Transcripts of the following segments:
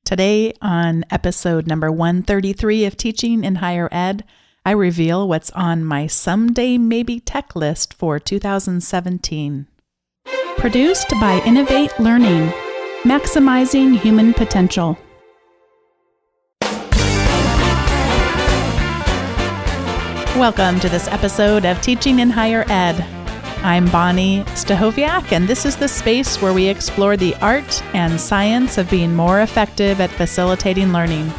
Today, on episode number 133 of Teaching in Higher Ed, I reveal what's on my someday maybe tech list for 2017. Produced by Innovate Learning, maximizing human potential. Welcome to this episode of Teaching in Higher Ed. I'm Bonni Stachowiak, and this is the space where we explore the art and science of being more effective at facilitating learning.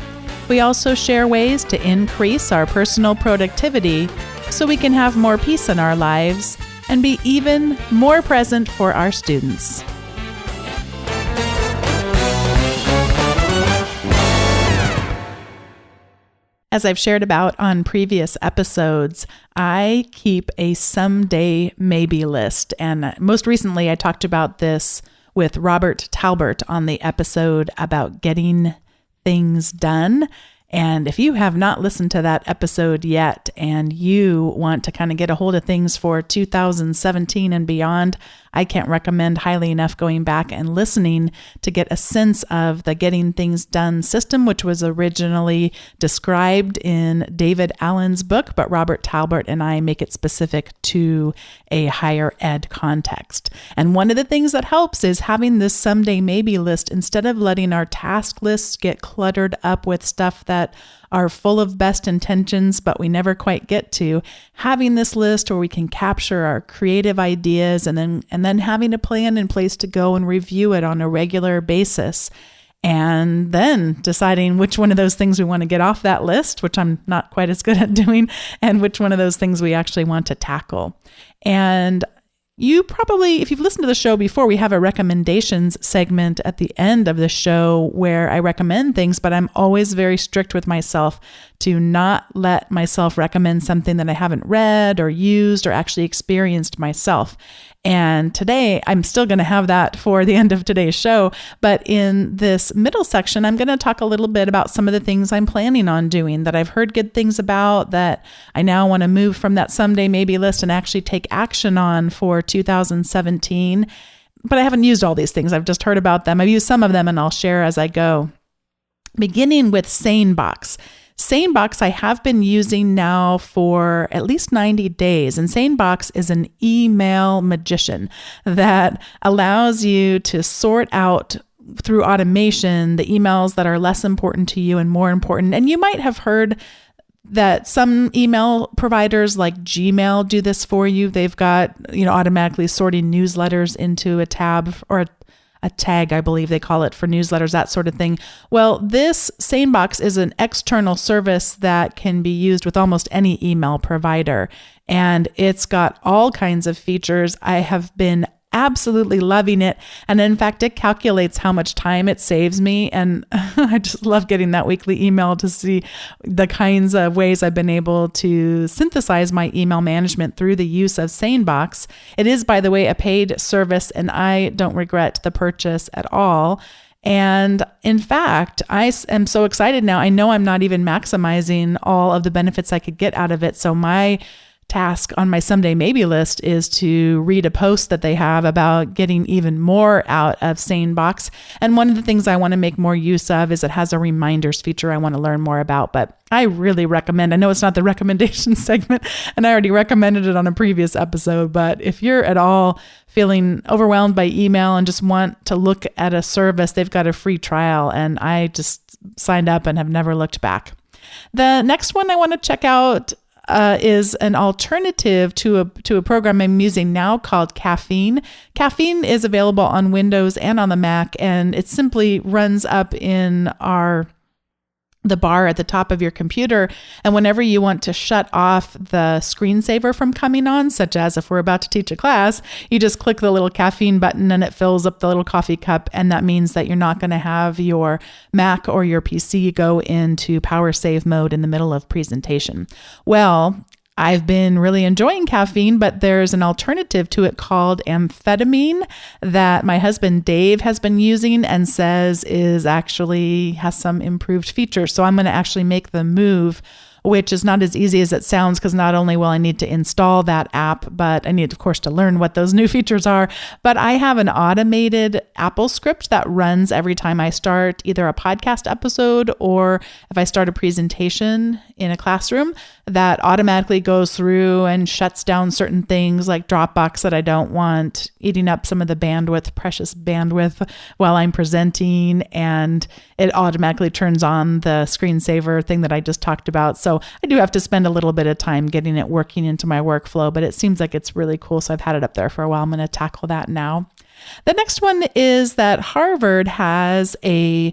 We also share ways to increase our personal productivity so we can have more peace in our lives and be even more present for our students. As I've shared about on previous episodes, I keep a someday maybe list. And most recently, I talked about this with Robert Talbert on the episode about getting things done. And if you have not listened to that episode yet and you want to kind of get a hold of things for 2017 and beyond, I can't recommend highly enough going back and listening to get a sense of the Getting Things Done system, which was originally described in David Allen's book, but Robert Talbert and I make it specific to a higher ed context. And one of the things that helps is having this someday maybe list instead of letting our task lists get cluttered up with stuff that are full of best intentions, but we never quite get to. Having this list where we can capture our creative ideas and then having a plan in place to go and review it on a regular basis. And then deciding which one of those things we want to get off that list, which I'm not quite as good at doing, and which one of those things we actually want to tackle. And you probably, if you've listened to the show before, we have a recommendations segment at the end of the show where I recommend things, but I'm always very strict with myself to not let myself recommend something that I haven't read or used or actually experienced myself. And today, I'm still going to have that for the end of today's show. But in this middle section, I'm going to talk a little bit about some of the things I'm planning on doing that I've heard good things about that I now want to move from that someday maybe list and actually take action on for 2017. But I haven't used all these things. I've just heard about them. I've used some of them and I'll share as I go. Beginning with SaneBox. SaneBox I have been using now for at least 90 days. And SaneBox is an email magician that allows you to sort out through automation the emails that are less important to you and more important. And you might have heard that some email providers like Gmail do this for you. They've got, automatically sorting newsletters into a tab or a tag, I believe they call it, for newsletters, that sort of thing. Well, this SaneBox is an external service that can be used with almost any email provider. And it's got all kinds of features. I have been absolutely loving it. And in fact, it calculates how much time it saves me. And I just love getting that weekly email to see the kinds of ways I've been able to synthesize my email management through the use of SaneBox. It is, by the way, a paid service, and I don't regret the purchase at all. And in fact, I am so excited now. I know I'm not even maximizing all of the benefits I could get out of it. So my task on my someday maybe list is to read a post that they have about getting even more out of SaneBox. And one of the things I want to make more use of is it has a reminders feature I want to learn more about. But I really recommend, I know it's not the recommendation segment, and I already recommended it on a previous episode, but if you're at all feeling overwhelmed by email and just want to look at a service, they've got a free trial, and I just signed up and have never looked back. The next one I want to check out is an alternative to a program I'm using now called Caffeine. Caffeine is available on Windows and on the Mac, and it simply runs up in the bar at the top of your computer. And whenever you want to shut off the screensaver from coming on, such as if we're about to teach a class, you just click the little caffeine button and it fills up the little coffee cup. And that means that you're not going to have your Mac or your PC go into power save mode in the middle of presentation. Well, I've been really enjoying caffeine, but there's an alternative to it called amphetamine that my husband Dave has been using and says has some improved features. So I'm going to actually make the move which is not as easy as it sounds, because not only will I need to install that app, but I need, of course, to learn what those new features are. But I have an automated Apple script that runs every time I start either a podcast episode or if I start a presentation in a classroom, that automatically goes through and shuts down certain things like Dropbox that I don't want eating up some of the bandwidth, precious bandwidth, while I'm presenting. And it automatically turns on the screensaver thing that I just talked about. So I do have to spend a little bit of time getting it working into my workflow, but it seems like it's really cool. So I've had it up there for a while. I'm going to tackle that now. The next one is that Harvard has a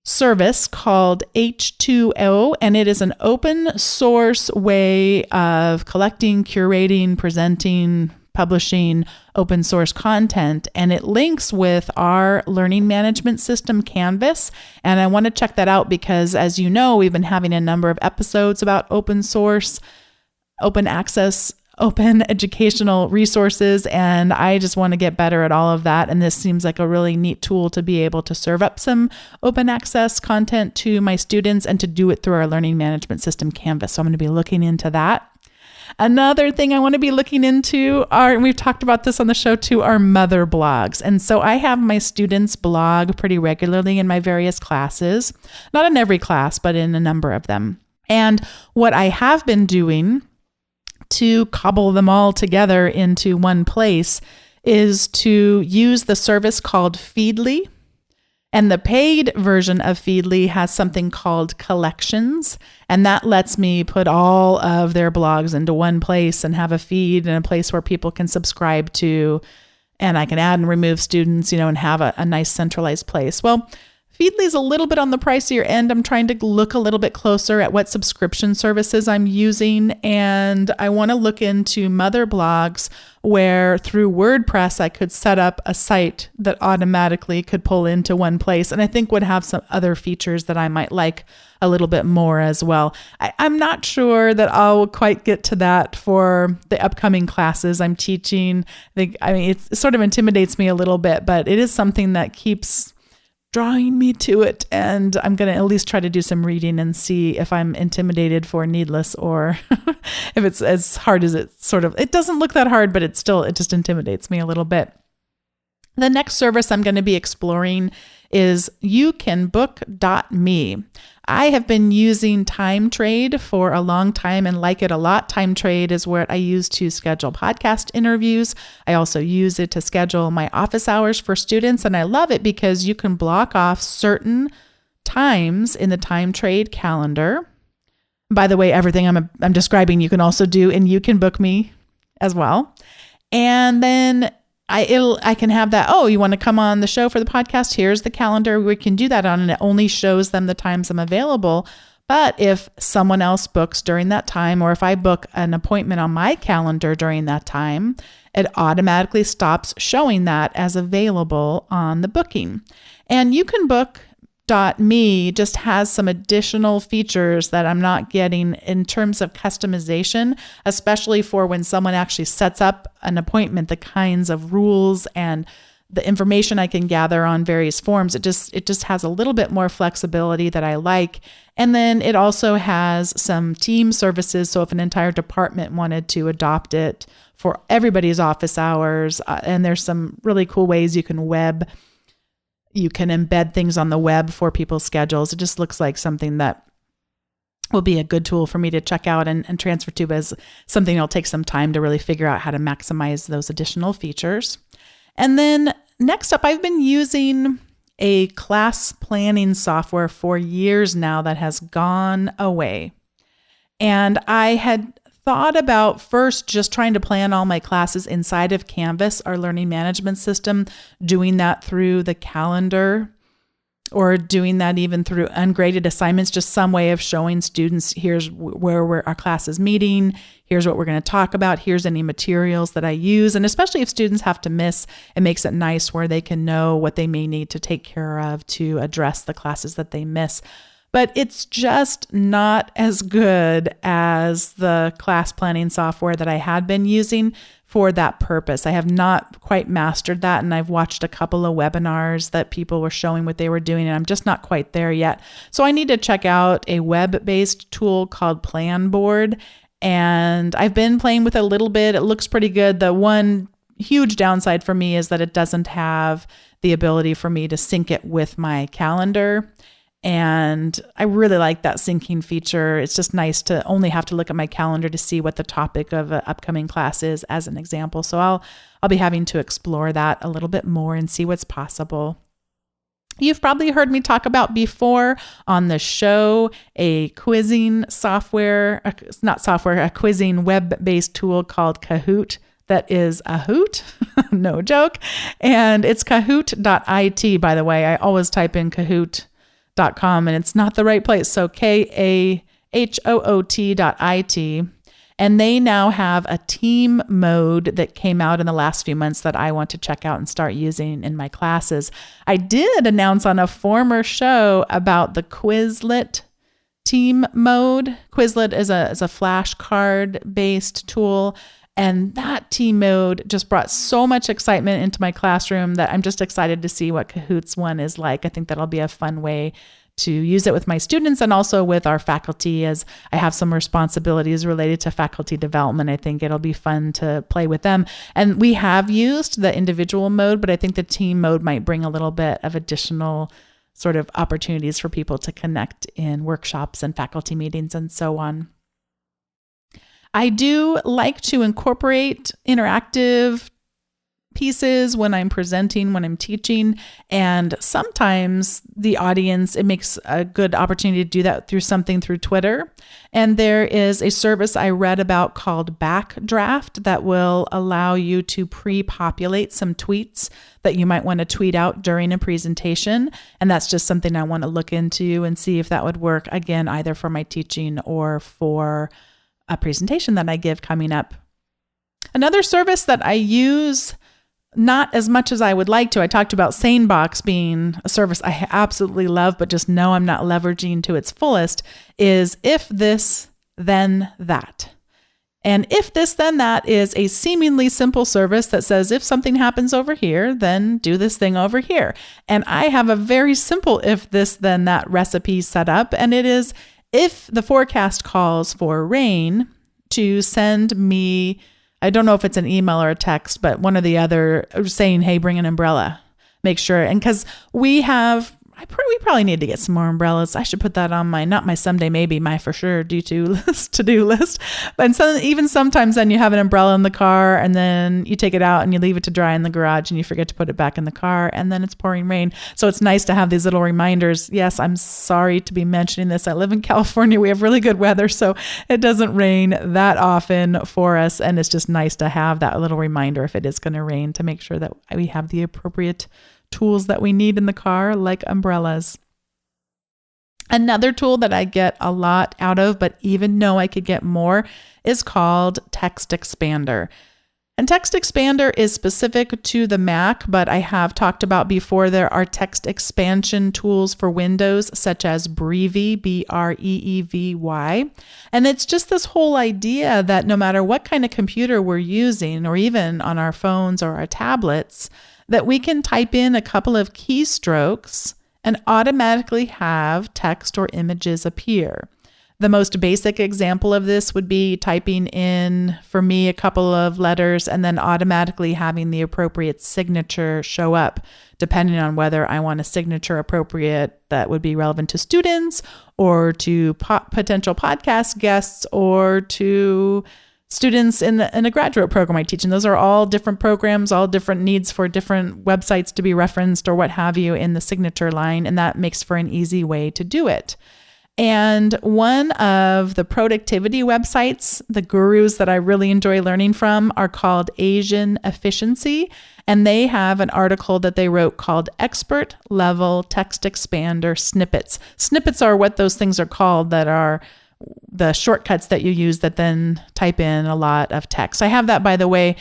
service called H2O, and it is an open source way of collecting, curating, presenting, publishing open source content, and it links with our learning management system, Canvas. And I want to check that out because, as you know, we've been having a number of episodes about open source, open access, open educational resources, and I just want to get better at all of that. And this seems like a really neat tool to be able to serve up some open access content to my students and to do it through our learning management system, Canvas. So I'm going to be looking into that. Another thing I want to be looking into are, and we've talked about this on the show too, are mother blogs. And so I have my students blog pretty regularly in my various classes, not in every class, but in a number of them. And what I have been doing to cobble them all together into one place is to use the service called Feedly. And the paid version of Feedly has something called Collections, and that lets me put all of their blogs into one place and have a feed and a place where people can subscribe to, and I can add and remove students, and have a nice centralized place. Well, Feedly is a little bit on the pricier end. I'm trying to look a little bit closer at what subscription services I'm using, and I want to look into mother blogs where through WordPress I could set up a site that automatically could pull into one place, and I think would have some other features that I might like a little bit more as well. I'm not sure that I'll quite get to that for the upcoming classes I'm teaching. It sort of intimidates me a little bit, but it is something that keeps drawing me to it, and I'm going to at least try to do some reading and see if I'm intimidated for needless, or if it's as hard as it doesn't look that hard, but it just intimidates me a little bit. The next service I'm going to be exploring is youcanbook.me. I have been using Time Trade for a long time and like it a lot. Time Trade is what I use to schedule podcast interviews. I also use it to schedule my office hours for students, and I love it because you can block off certain times in the Time Trade calendar. By the way, everything I'm describing you can also do in You Can Book Me as well. And then I can have that, you want to come on the show for the podcast? Here's the calendar we can do that on, and it only shows them the times I'm available. But if someone else books during that time, or if I book an appointment on my calendar during that time, it automatically stops showing that as available on the booking. And You Can Book.me just has some additional features that I'm not getting in terms of customization, especially for when someone actually sets up an appointment, the kinds of rules and the information I can gather on various forms. It just has a little bit more flexibility that I like. And then it also has some team services. So if an entire department wanted to adopt it for everybody's office hours, and there's some really cool ways you can embed things on the web for people's schedules. It just looks like something that will be a good tool for me to check out and transfer to, as something that'll take some time to really figure out how to maximize those additional features. And then next up, I've been using a class planning software for years now that has gone away. And I had thought about first just trying to plan all my classes inside of Canvas, our learning management system, doing that through the calendar, or doing that even through ungraded assignments, just some way of showing students, here's where our class is meeting, here's what we're going to talk about, here's any materials that I use. And especially if students have to miss, it makes it nice where they can know what they may need to take care of to address the classes that they miss. but it's just not as good as the class planning software that I had been using for that purpose. I have not quite mastered that, and I've watched a couple of webinars that people were showing what they were doing, and I'm just not quite there yet. So I need to check out a web-based tool called Planboard, and I've been playing with it a little bit. It looks pretty good. The one huge downside for me is that it doesn't have the ability for me to sync it with my calendar. And I really like that syncing feature. It's just nice to only have to look at my calendar to see what the topic of an upcoming class is, as an example. So I'll be having to explore that a little bit more and see what's possible. You've probably heard me talk about before on the show a quizzing a quizzing web-based tool called Kahoot. That is a hoot, no joke. And it's kahoot.it, by the way. I always type in kahoot.com and it's not the right place. So kahoot.it. And they now have a team mode that came out in the last few months that I want to check out and start using in my classes. I did announce on a former show about the Quizlet team mode. Quizlet is a flashcard based tool. And that team mode just brought so much excitement into my classroom that I'm just excited to see what Kahoot's one is like. I think that'll be a fun way to use it with my students and also with our faculty, as I have some responsibilities related to faculty development. I think it'll be fun to play with them. And we have used the individual mode, but I think the team mode might bring a little bit of additional sort of opportunities for people to connect in workshops and faculty meetings and so on. I do like to incorporate interactive pieces when I'm presenting, when I'm teaching, and sometimes the audience, it makes a good opportunity to do that through Twitter. And there is a service I read about called Backdraft that will allow you to pre-populate some tweets that you might want to tweet out during a presentation. And that's just something I want to look into and see if that would work, again, either for my teaching or for a presentation that I give coming up. Another service that I use, not as much as I would like to, I talked about SaneBox being a service I absolutely love, but just know I'm not leveraging to its fullest, is If This, Then That. And If This, Then That is a seemingly simple service that says, if something happens over here, then do this thing over here. And I have a very simple If This, Then That recipe set up, and it is, if the forecast calls for rain, to send me, I don't know if it's an email or a text, but one or the other, saying, hey, bring an umbrella. Make sure. And because we probably need to get some more umbrellas. I should put that on not my someday, maybe my for sure to-do list. But even sometimes then you have an umbrella in the car and then you take it out and you leave it to dry in the garage and you forget to put it back in the car and then it's pouring rain. So it's nice to have these little reminders. Yes, I'm sorry to be mentioning this. I live in California. We have really good weather, so it doesn't rain that often for us. And it's just nice to have that little reminder if it is going to rain, to make sure that we have the appropriate tools that we need in the car, like umbrellas. Another tool that I get a lot out of, but even know I could get more, is called Text Expander. And Text Expander is specific to the Mac, but I have talked about before, there are text expansion tools for Windows, such as Breevy, Breevy. And it's just this whole idea that no matter what kind of computer we're using, or even on our phones or our tablets, that we can type in a couple of keystrokes and automatically have text or images appear. The most basic example of this would be typing in, for me, a couple of letters and then automatically having the appropriate signature show up, depending on whether I want a signature appropriate that would be relevant to students or to potential podcast guests or to students in a graduate program I teach. And those are all different programs, all different needs for different websites to be referenced or what have you in the signature line. And that makes for an easy way to do it. And one of the productivity websites, the gurus that I really enjoy learning from, are called Asian Efficiency. And they have an article that they wrote called Expert Level Text Expander Snippets. Snippets are what those things are called that are the shortcuts that you use that then type in a lot of text. I have that, by the way.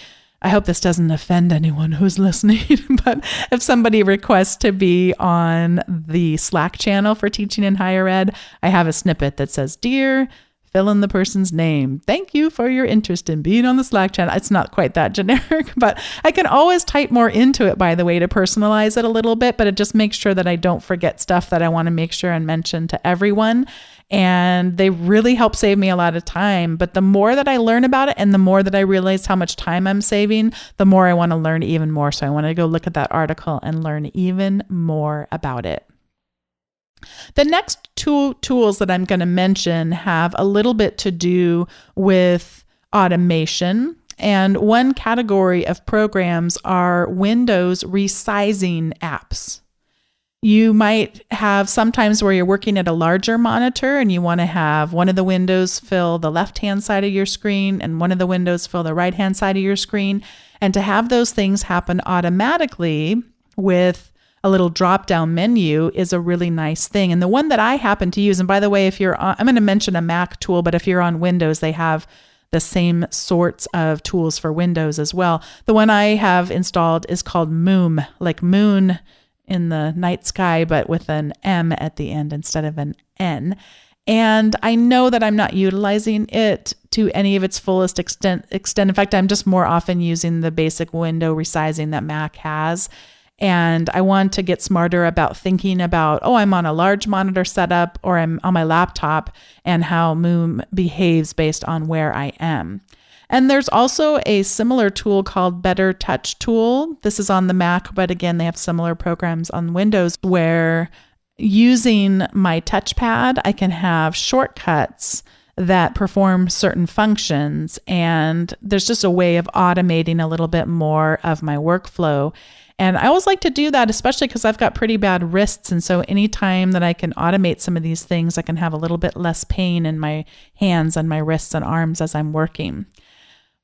I hope this doesn't offend anyone who's listening, but if somebody requests to be on the Slack channel for teaching in higher ed, I have a snippet that says, "Dear, fill in the person's name. Thank you for your interest in being on the Slack channel." It's not quite that generic, but I can always type more into it, by the way, to personalize it a little bit, but it just makes sure that I don't forget stuff that I want to make sure and mention to everyone. And they really help save me a lot of time. But the more that I learn about it and the more that I realize how much time I'm saving, the more I want to learn even more. So I want to go look at that article and learn even more about it. The next two tools that I'm going to mention have a little bit to do with automation. And one category of programs are Windows resizing apps. You might have sometimes where you're working at a larger monitor and you want to have one of the windows fill the left-hand side of your screen and one of the windows fill the right-hand side of your screen. And to have those things happen automatically with a little drop-down menu is a really nice thing. And the one that I happen to use, and by the way, if you're on, I'm going to mention a Mac tool, but if you're on Windows, they have the same sorts of tools for Windows as well. The one I have installed is called Moom, like moon in the night sky, but with an M at the end instead of an N. And I know that I'm not utilizing it to any of its fullest extent. In fact, I'm just more often using the basic window resizing that Mac has. And I want to get smarter about thinking about, I'm on a large monitor setup or I'm on my laptop, and how Moom behaves based on where I am. And there's also a similar tool called Better Touch Tool. This is on the Mac, but again, they have similar programs on Windows where using my touchpad, I can have shortcuts that perform certain functions. And there's just a way of automating a little bit more of my workflow. And I always like to do that, especially because I've got pretty bad wrists. And so anytime that I can automate some of these things, I can have a little bit less pain in my hands and my wrists and arms as I'm working.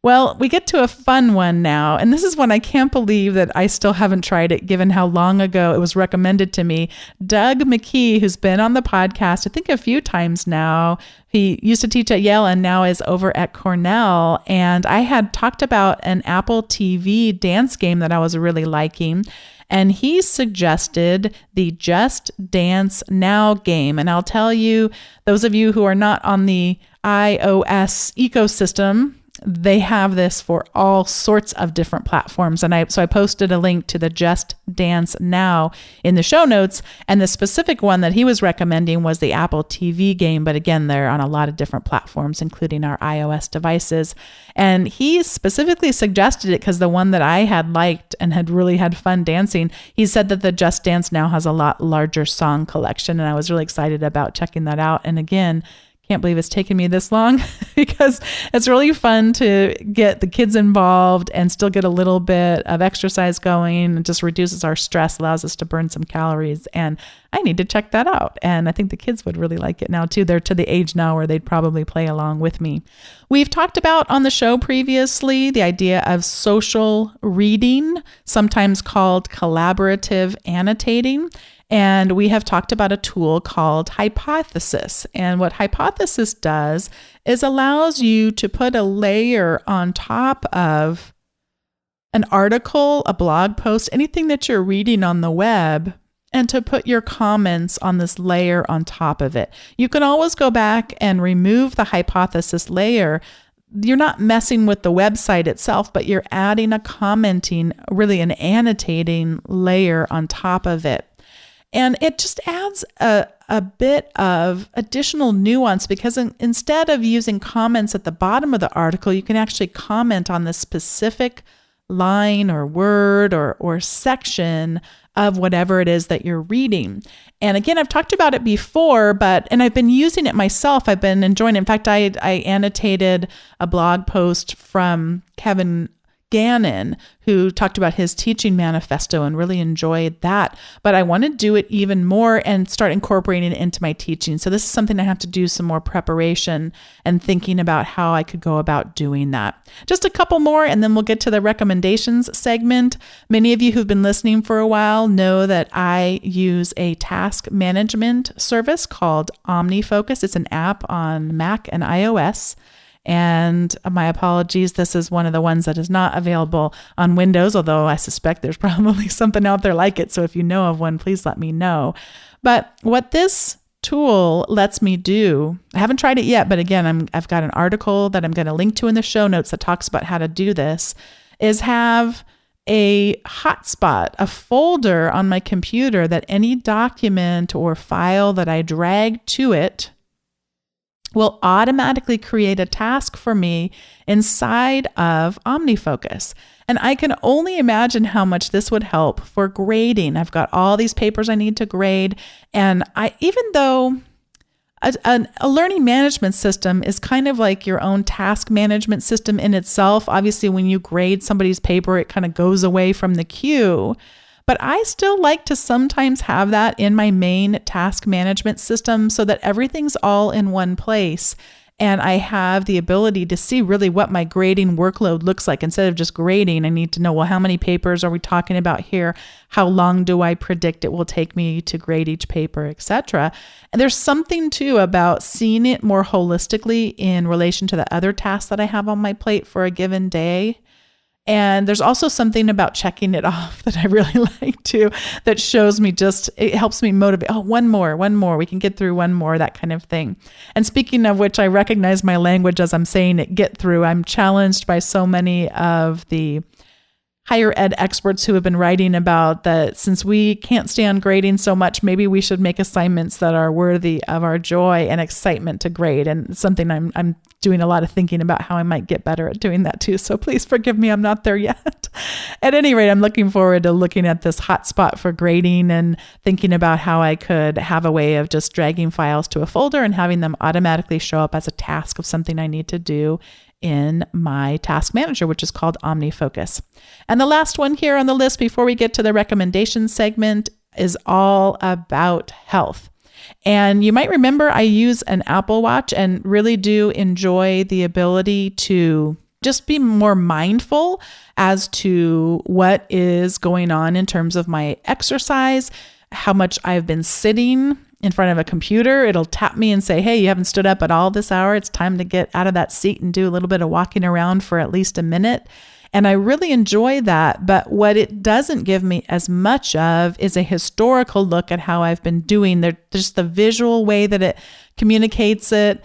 Well, we get to a fun one now, and this is one I can't believe that I still haven't tried it, given how long ago it was recommended to me. Doug McKee, who's been on the podcast, I think a few times now, he used to teach at Yale and now is over at Cornell, and I had talked about an Apple TV dance game that I was really liking, and he suggested the Just Dance Now game. And I'll tell you, those of you who are not on the iOS ecosystem, they have this for all sorts of different platforms. And so I posted a link to the Just Dance Now in the show notes. And the specific one that he was recommending was the Apple TV game. But again, they're on a lot of different platforms, including our iOS devices. And he specifically suggested it because the one that I had liked and had really had fun dancing, he said that the Just Dance Now has a lot larger song collection. And I was really excited about checking that out. And again, can't believe it's taken me this long because it's really fun to get the kids involved and still get a little bit of exercise going. It just reduces our stress, allows us to burn some calories. And I need to check that out. And I think the kids would really like it now too. They're to the age now where they'd probably play along with me. We've talked about on the show previously the idea of social reading, sometimes called collaborative annotating. And we have talked about a tool called Hypothesis. And what Hypothesis does is allows you to put a layer on top of an article, a blog post, anything that you're reading on the web, and to put your comments on this layer on top of it. You can always go back and remove the Hypothesis layer. You're not messing with the website itself, but you're adding a commenting, really an annotating layer on top of it. And it just adds a bit of additional nuance because instead of using comments at the bottom of the article, you can actually comment on the specific line or word or section of whatever it is that you're reading. And again, I've talked about it before, and I've been using it myself. I've been enjoying it. In fact, I annotated a blog post from Kevin Gannon, who talked about his teaching manifesto and really enjoyed that. But I want to do it even more and start incorporating it into my teaching. So this is something I have to do some more preparation and thinking about how I could go about doing that. Just a couple more, and then we'll get to the recommendations segment. Many of you who've been listening for a while know that I use a task management service called OmniFocus. It's an app on Mac and iOS. And my apologies, this is one of the ones that is not available on Windows, although I suspect there's probably something out there like it. So if you know of one, please let me know. But what this tool lets me do, I haven't tried it yet, but again, I've got an article that I'm going to link to in the show notes that talks about how to do this, is have a hotspot, a folder on my computer that any document or file that I drag to it will automatically create a task for me inside of OmniFocus. And I can only imagine how much this would help for grading. I've got all these papers I need to grade. And even though a learning management system is kind of like your own task management system in itself, obviously when you grade somebody's paper, it kind of goes away from the queue. But I still like to sometimes have that in my main task management system so that everything's all in one place. And I have the ability to see really what my grading workload looks like. Instead of just grading, I need to know, well, how many papers are we talking about here? How long do I predict it will take me to grade each paper, etc. And there's something too about seeing it more holistically in relation to the other tasks that I have on my plate for a given day. And there's also something about checking it off that I really like too, that shows me it helps me motivate. Oh, one more, we can get through one more, that kind of thing. And speaking of which, I recognize my language as I'm saying it, get through. I'm challenged by so many of the higher ed experts who have been writing about that since we can't stand grading so much, maybe we should make assignments that are worthy of our joy and excitement to grade. And it's something I'm doing a lot of thinking about how I might get better at doing that too. So please forgive me, I'm not there yet. At any rate, I'm looking forward to looking at this hotspot for grading and thinking about how I could have a way of just dragging files to a folder and having them automatically show up as a task of something I need to do in my task manager, which is called OmniFocus. And the last one here on the list before we get to the recommendations segment is all about health. And you might remember I use an Apple Watch and really do enjoy the ability to just be more mindful as to what is going on in terms of my exercise, how much I've been sitting in front of a computer. It'll tap me and say, hey, you haven't stood up at all this hour. It's time to get out of that seat and do a little bit of walking around for at least a minute. And I really enjoy that. But what it doesn't give me as much of is a historical look at how I've been doing. Just the visual way that it communicates it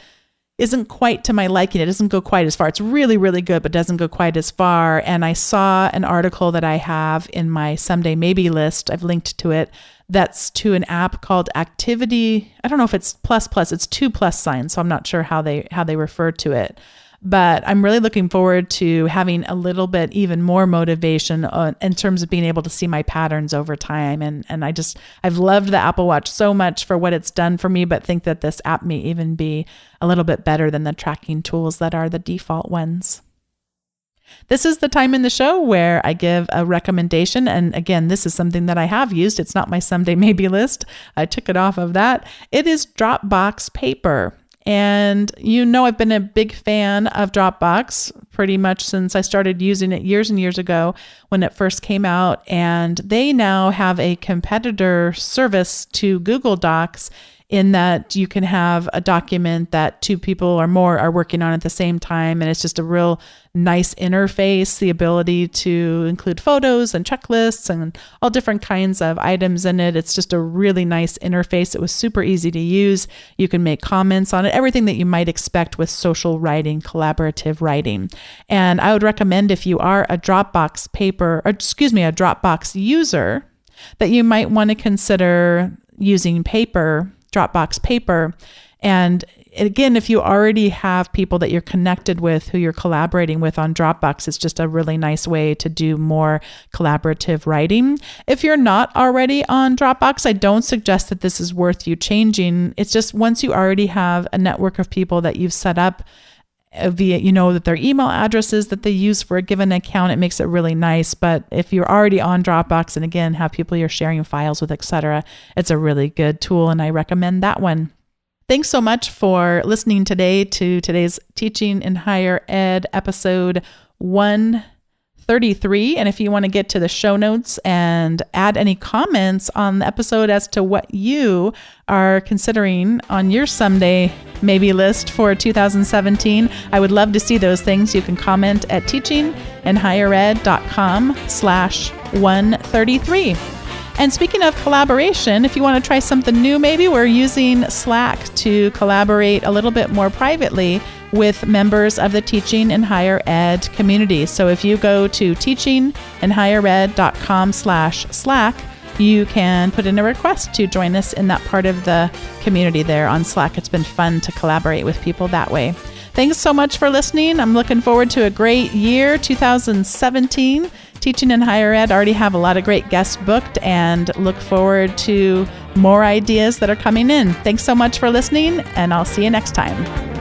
isn't quite to my liking. It doesn't go quite as far. It's really, really good, but doesn't go quite as far. And I saw an article that I have in my Someday Maybe list. I've linked to it. That's to an app called Activity. I don't know if it's plus, it's 2 plus signs. So I'm not sure how they refer to it. But I'm really looking forward to having a little bit even more motivation in terms of being able to see my patterns over time. And I've loved the Apple Watch so much for what it's done for me, but think that this app may even be a little bit better than the tracking tools that are the default ones. This is the time in the show where I give a recommendation. And again, this is something that I have used. It's not my Someday Maybe list. I took it off of that. It is Dropbox Paper. And I've been a big fan of Dropbox pretty much since I started using it years and years ago when it first came out. And they now have a competitor service to Google Docs in that you can have a document that 2 people or more are working on at the same time. And it's just a real nice interface, the ability to include photos and checklists and all different kinds of items in it. It's just a really nice interface. It was super easy to use. You can make comments on it, everything that you might expect with social writing, collaborative writing. And I would recommend if you are a Dropbox user, that you might want to consider using Dropbox Paper. And again, if you already have people that you're connected with who you're collaborating with on Dropbox, it's just a really nice way to do more collaborative writing. If you're not already on Dropbox, I don't suggest that this is worth you changing. It's just once you already have a network of people that you've set up via, that their email addresses that they use for a given account, it makes it really nice. But if you're already on Dropbox and again, have people you're sharing files with, etc., it's a really good tool and I recommend that one. Thanks so much for listening today to today's Teaching in Higher Ed episode 1 133. And if you want to get to the show notes and add any comments on the episode as to what you are considering on your someday maybe list for 2017, I would love to see those things. You can comment at teachinginhighered.com/133. And speaking of collaboration, if you want to try something new, maybe we're using Slack to collaborate a little bit more privately with members of the teaching and higher ed community. So if you go to teachinginhighered.com/Slack, you can put in a request to join us in that part of the community there on Slack. It's been fun to collaborate with people that way. Thanks so much for listening. I'm looking forward to a great year, 2017. Teaching in Higher Ed, already have a lot of great guests booked and look forward to more ideas that are coming in. Thanks so much for listening, and I'll see you next time.